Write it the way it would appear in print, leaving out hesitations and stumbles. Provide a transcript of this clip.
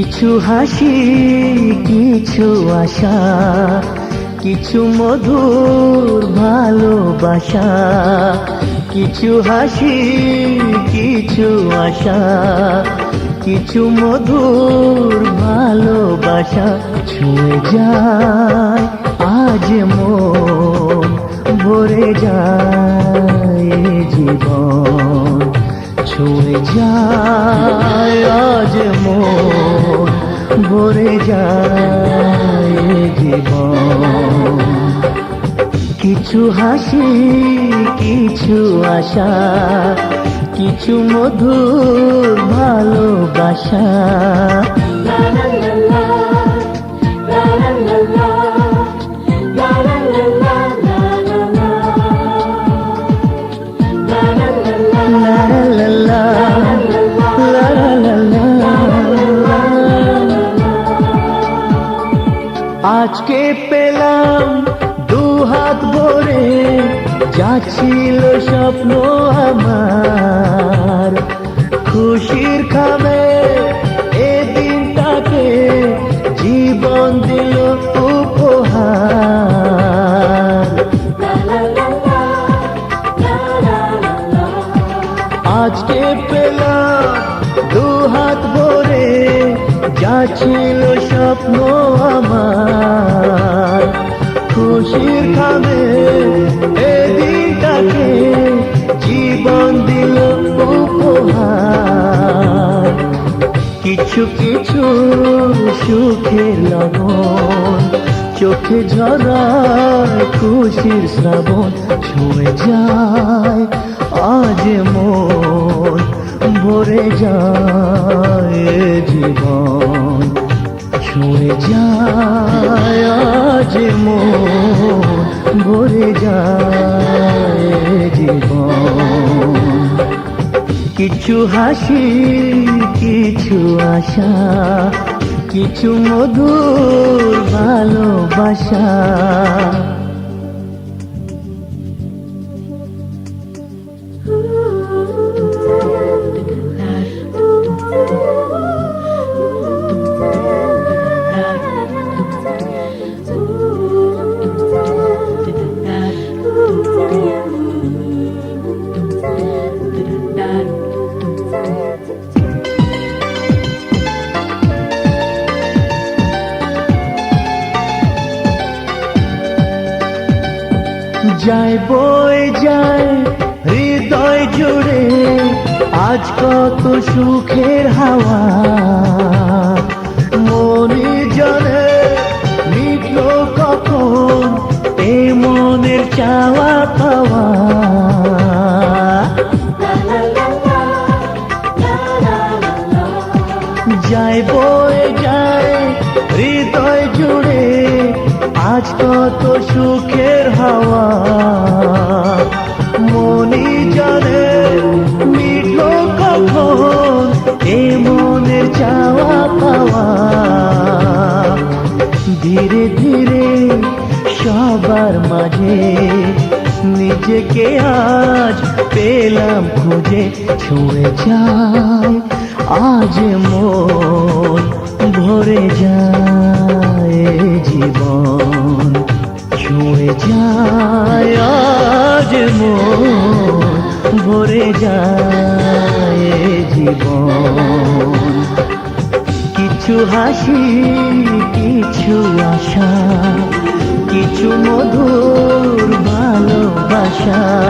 কিছু হাসি, কিছু আশা, কিছু মধুর ভালোবাসা। কিছু হাসি, কিছু আশা, কিছু মধুর ভালোবাসা। ছুঁয়ে যায় আজ মন, ভরে যায় জীবন। ছুঁয়ে যায় আজ মন, ভরে যায় জীবন। কিছু হাসি, কিছু আশা, কিছু মধুর ভালোবাসা। আজকে পেলাম দুহাত ভরে, যা ছিল স্বপ্ন আমার। খুশির খামে এ দিনটাকে জীবন দিল উপহার। আজকে পেলাম দুহাত ভরে, যা ছিল স্বপ্ন আমার। খুশির খামে এ দিনটাকে জীবন দিল উপহার। কিছু কিছু সুখের লবণ, চোখে ঝরায় খুশির শ্রাবণ। ছুঁয়ে যায় আজ মন, ভরে যায় জীবন। ছুঁয়ে যায় আজ মন, ভরে যায় জীবন। কিছু হাসি, কিছু আশা, কিছু মধুর ভালোবাসা। যায় বয়ে যায় হৃদয় জুড়ে আজ কত সুখের হাওয়া। মনে জানে মিটল কখন এ মনের চাওয়া পাওয়া। যায় বয়ে যায় হৃদয় জুড়ে আজ কত সুখের হাওয়া। মনি জানে মিটল কখন এ মনের চাওয়া পাওয়া। ধীরে ধীরে সবার মাঝে নিজেকে আজ পেলাম খুঁজে। ছুঁয়ে যায় আজ মন, ভরে যায় জীবন। ছুঁয়ে যায় আজ মন, ভরে যায় জীবন। কিছু হাসি, কিছু আশা, কিছু মধুর ভালোবাসা।